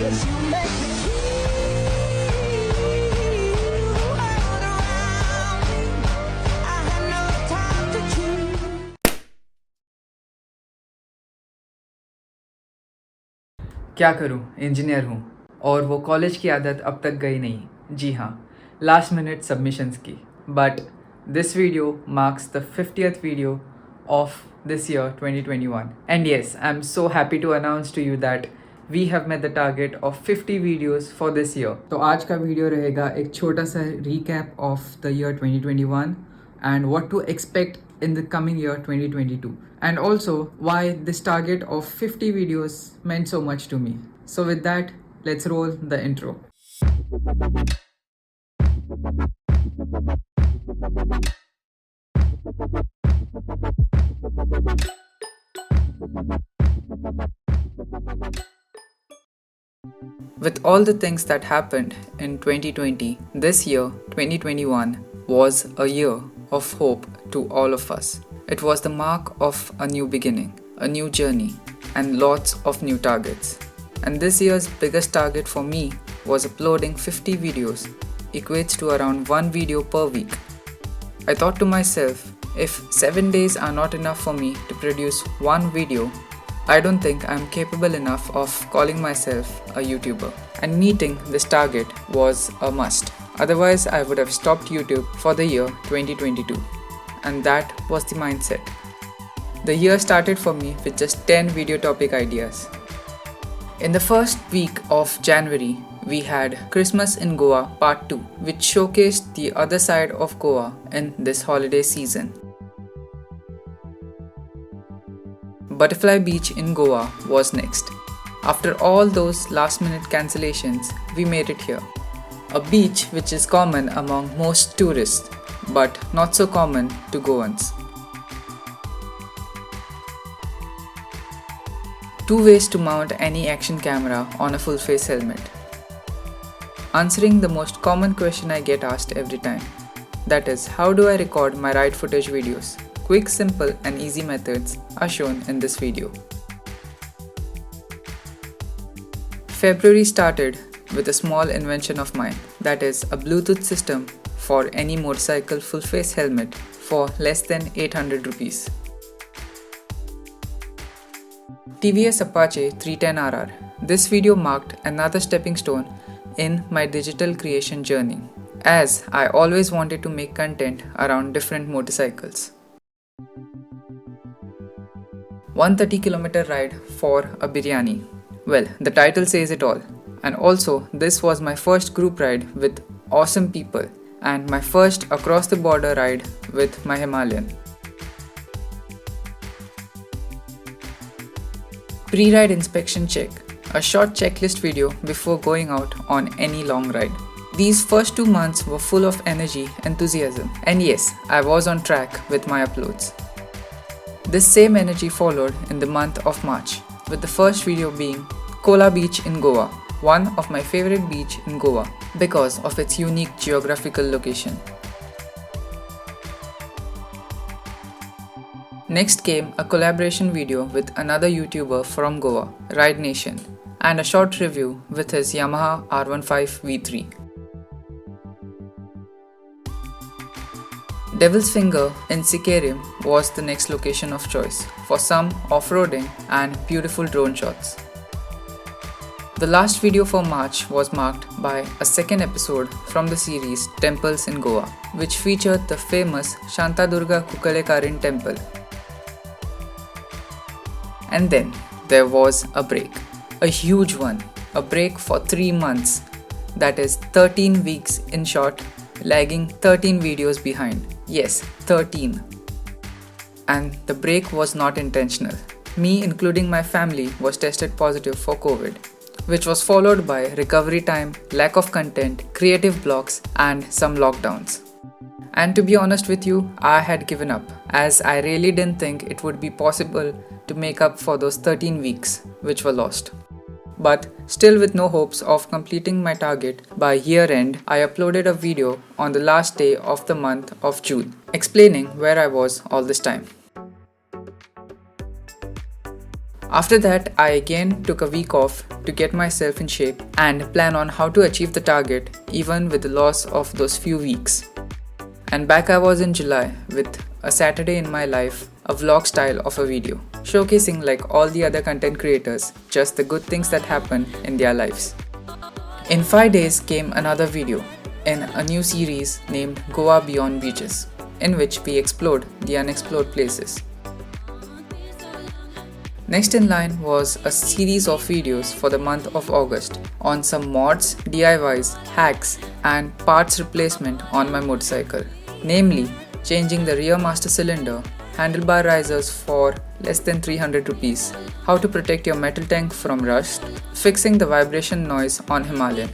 क्या करूं, इंजीनियर हूं और वो कॉलेज की आदत अब तक गई नहीं। जी हाँ, लास्ट मिनट सबमिशंस की। But this video marks the 50th video of this year 2021. And yes, I'm so happy to announce to you that we have met the target of 50 videos for this year. तो आज का video रहेगा एक छोटा सा recap of the year 2021 and what to expect in the coming year 2022, and also why this target of 50 videos meant so much to me. So with that, let's roll the intro. With all the things that happened in 2020, this year 2021 was a year of hope to all of us. It was the mark of a new beginning, a new journey, and lots of new targets. And this year's biggest target for me was uploading 50 videos, equates to around one video per week. I thought to myself, if 7 days are not enough for me to produce one video, I don't think I'm capable enough of calling myself a YouTuber. And meeting this target was a must. Otherwise, I would have stopped YouTube for the year 2022. And that was the mindset. The year started for me with just 10 video topic ideas. In the first week of January, we had Christmas in Goa Part 2, which showcased the other side of Goa in this holiday season. Butterfly Beach in Goa was next. After all those last minute cancellations, we made it here. A beach which is common among most tourists, but not so common to Goans. 2 ways to mount any action camera on a full face helmet. Answering the most common question I get asked every time. That is, how do I record my ride footage videos? Quick, simple and easy methods are shown in this video. February started with a small invention of mine, that is a Bluetooth system for any motorcycle full face helmet for less than 800 rupees. TVS Apache 310RR. This video marked another stepping stone in my digital creation journey, as I always wanted to make content around different motorcycles. 130-kilometer ride for a biryani. Well, the title says it all. And also, this was my first group ride with awesome people and my first across the border ride with my Himalayan. Pre-ride inspection check, a short checklist video before going out on any long ride. These first 2 months were full of energy, enthusiasm, and yes, I was on track with my uploads. This same energy followed in the month of March, with the first video being Kola Beach in Goa, one of my favorite beach in Goa because of its unique geographical location. Next came a collaboration video with another YouTuber from Goa, Ride Nation, and a short review with his Yamaha R15 V3. Devil's Finger in Sikarim was the next location of choice for some off-roading and beautiful drone shots. The last video for March was marked by a second episode from the series Temples in Goa, which featured the famous Shantadurga Kukalekarin temple. And then there was a break, a huge one, a break for 3 months, that is 13 weeks in short, lagging 13 videos behind. Yes, 13. And the break was not intentional. Me, including my family, was tested positive for COVID, which was followed by recovery time, lack of content, creative blocks, and some lockdowns. And to be honest with you, I had given up, as I really didn't think it would be possible to make up for those 13 weeks which were lost. But still, with no hopes of completing my target by year end, I uploaded a video on the last day of the month of June, explaining where I was all this time. After that, I again took a week off to get myself in shape and plan on how to achieve the target even with the loss of those few weeks. And back I was in July with a Saturday in my life, a vlog style of a video, showcasing like all the other content creators, just the good things that happen in their lives. In 5 days came another video in a new series named Goa Beyond Beaches, in which we explored the unexplored places. Next in line was a series of videos for the month of August on some mods, DIYs, hacks and parts replacement on my motorcycle, namely changing the rear master cylinder, handlebar risers for less than 300 rupees, how to protect your metal tank from rust, fixing the vibration noise on Himalayan.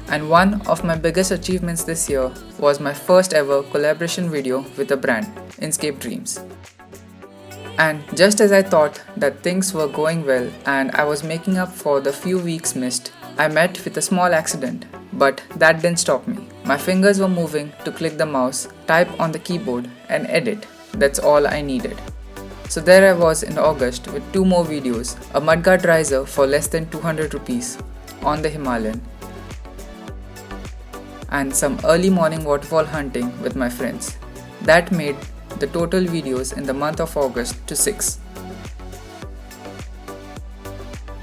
And one of my biggest achievements this year was my first ever collaboration video with a brand, Inkscape Dreams. And just as I thought that things were going well and I was making up for the few weeks missed, I met with a small accident, but that didn't stop me. My fingers were moving to click the mouse, type on the keyboard and edit. That's all I needed. So there I was in August with 2 more videos, a mudguard riser for less than 200 rupees on the Himalayan, and some early morning waterfall hunting with my friends. That made the total videos in the month of August to 6.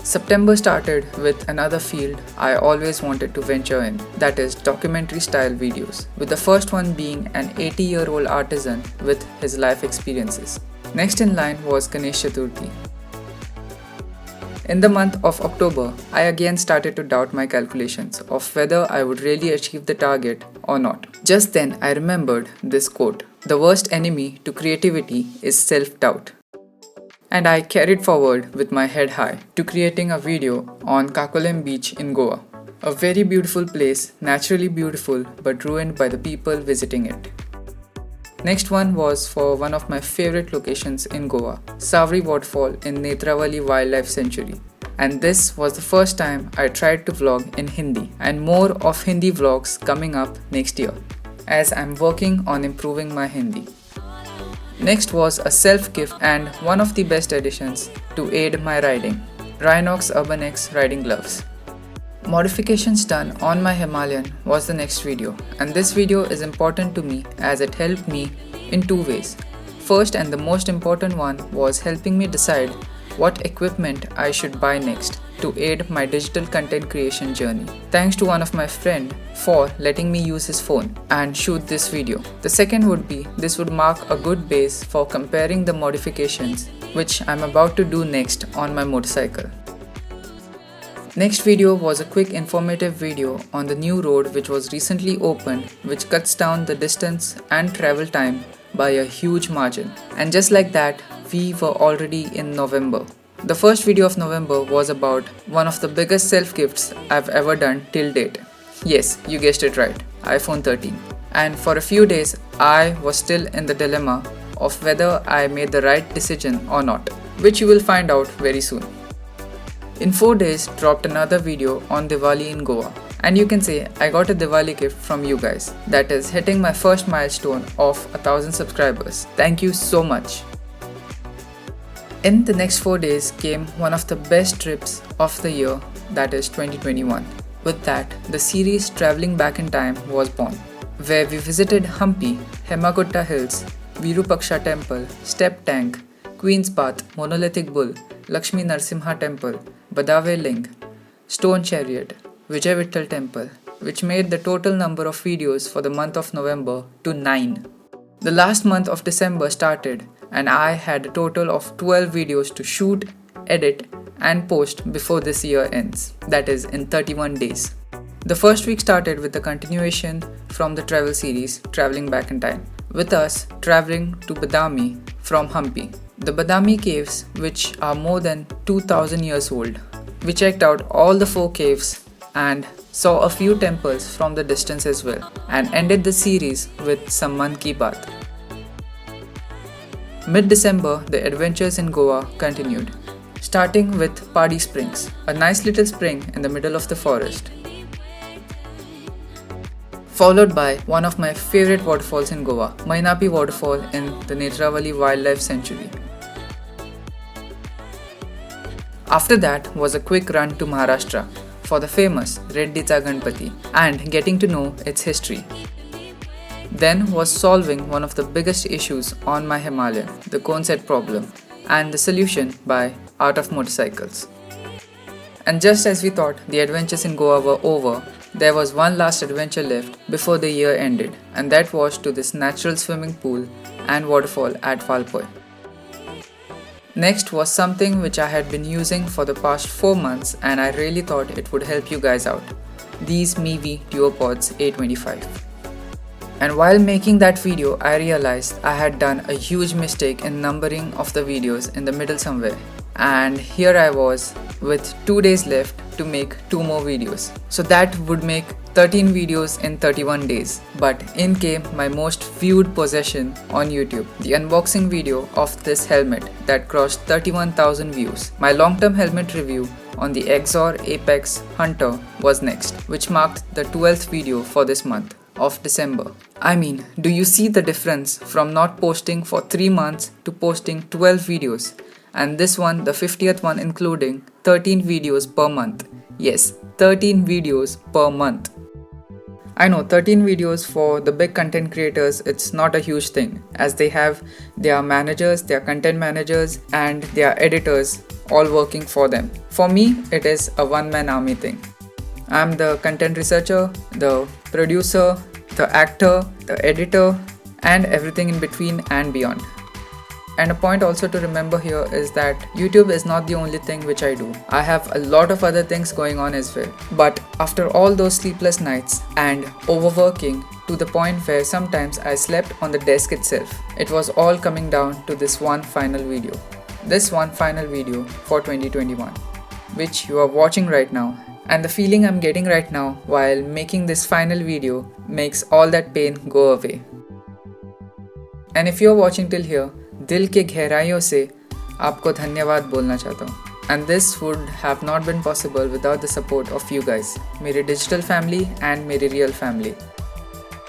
September started with another field I always wanted to venture in, that is documentary style videos, with the first one being an 80-year-old artisan with his life experiences. Next in line was Ganesh Chaturthi. In the month of October, I again started to doubt my calculations of whether I would really achieve the target or not. Just then I remembered this quote, "The worst enemy to creativity is self-doubt." And I carried forward with my head high to creating a video on Kakolem beach in Goa. A very beautiful place, naturally beautiful but ruined by the people visiting it. Next one was for one of my favorite locations in Goa, Savri Waterfall in Netravali Wildlife Sanctuary. And this was the first time I tried to vlog in Hindi, and more of Hindi vlogs coming up next year, as I'm working on improving my Hindi. Next was a self-gift and one of the best additions to aid my riding, Rhinox Urban X riding gloves. Modifications done on my Himalayan was the next video, and this video is important to me as it helped me in 2 ways. First and the most important one was helping me decide what equipment I should buy next to aid my digital content creation journey. Thanks to one of my friend for letting me use his phone and shoot this video. The second would be this would mark a good base for comparing the modifications which I'm about to do next on my motorcycle. Next video was a quick informative video on the new road which was recently opened, which cuts down the distance and travel time by a huge margin. And just like that, we were already in November. The first video of November was about one of the biggest self-gifts I've ever done till date. Yes, you guessed it right, iPhone 13. And for a few days, I was still in the dilemma of whether I made the right decision or not, which you will find out very soon. In 4 days, dropped another video on Diwali in Goa. And you can say I got a Diwali gift from you guys. That is hitting my first milestone of 1000 subscribers. Thank you so much. In the next 4 days came one of the best trips of the year, that is 2021. With that, the series Travelling Back in Time was born, where we visited Hampi, Hemagutta Hills, Virupaksha Temple, Step Tank, Queen's Bath, Monolithic Bull, Lakshmi Narsimha Temple, Badave Ling, Stone Chariot, Vijay Vittal Temple, which made the total number of videos for the month of November to 9. The last month of December started and I had a total of 12 videos to shoot, edit and post before this year ends, that is in 31 days. The first week started with the continuation from the travel series Travelling Back in Time, with us travelling to Badami from Hampi. The Badami caves, which are more than 2000 years old. We checked out all the 4 caves and saw a few temples from the distance as well, and ended the series with some Man Ki Baat. Mid-December, the adventures in Goa continued, starting with Padi Springs, a nice little spring in the middle of the forest, followed by one of my favorite waterfalls in Goa, Mainapi Waterfall in the Netravali Wildlife Sanctuary. After that was a quick run to Maharashtra for the famous Reddycha Ganpati and getting to know its history. Then was solving one of the biggest issues on my Himalayan, the cone set problem, and the solution by Art of Motorcycles. And just as we thought the adventures in Goa were over, there was one last adventure left before the year ended, and that was to this natural swimming pool and waterfall at Valpoi. Next was something which I had been using for the past 4 months and I really thought it would help you guys out. These Mevi Duopods A25. And while making that video, I realized I had done a huge mistake in numbering of the videos in the middle somewhere. And here I was with 2 days left to make 2 more videos. So that would make 13 videos in 31 days. But in came my most viewed possession on YouTube, the unboxing video of this helmet that crossed 31,000 views. My long-term helmet review on the AmgK Apex Hunter was next, which marked the 12th video for this month of December. I mean, do you see the difference from not posting for 3 months to posting 12 videos? And this one, the 50th one, including 13 videos per month. Yes, 13 videos per month. I know 13 videos for the big content creators, it's not a huge thing, as they have their managers, their content managers and their editors all working for them. For me, it is a one-man army thing. I'm the content researcher, the producer, the actor, the editor, and everything in between and beyond. And a point also to remember here is that YouTube is not the only thing which I do. I have a lot of other things going on as well. But after all those sleepless nights and overworking to the point where sometimes I slept on the desk itself, it was all coming down to this one final video. This one final video for 2021, which you are watching right now. And the feeling I'm getting right now while making this final video makes all that pain go away. And if you're watching till here, दिल के गहराइयों से आपको धन्यवाद बोलना चाहता हूँ. And this would have not been possible without the support of you guys, मेरे digital family and मेरे real family.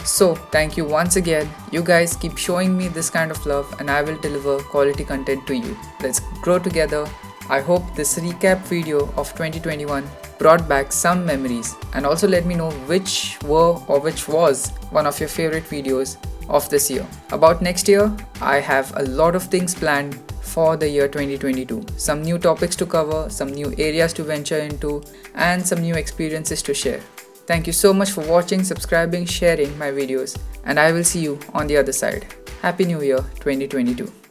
So thank you once again. You guys keep showing me this kind of love and I will deliver quality content to you. Let's grow together. I hope this recap video of 2021 brought back some memories, and also let me know which were or which was one of your favorite videos of this year. About next year, I have a lot of things planned for the year 2022. Some new topics to cover, some new areas to venture into, and some new experiences to share. Thank you so much for watching, subscribing, sharing my videos, and I will see you on the other side. Happy New Year 2022.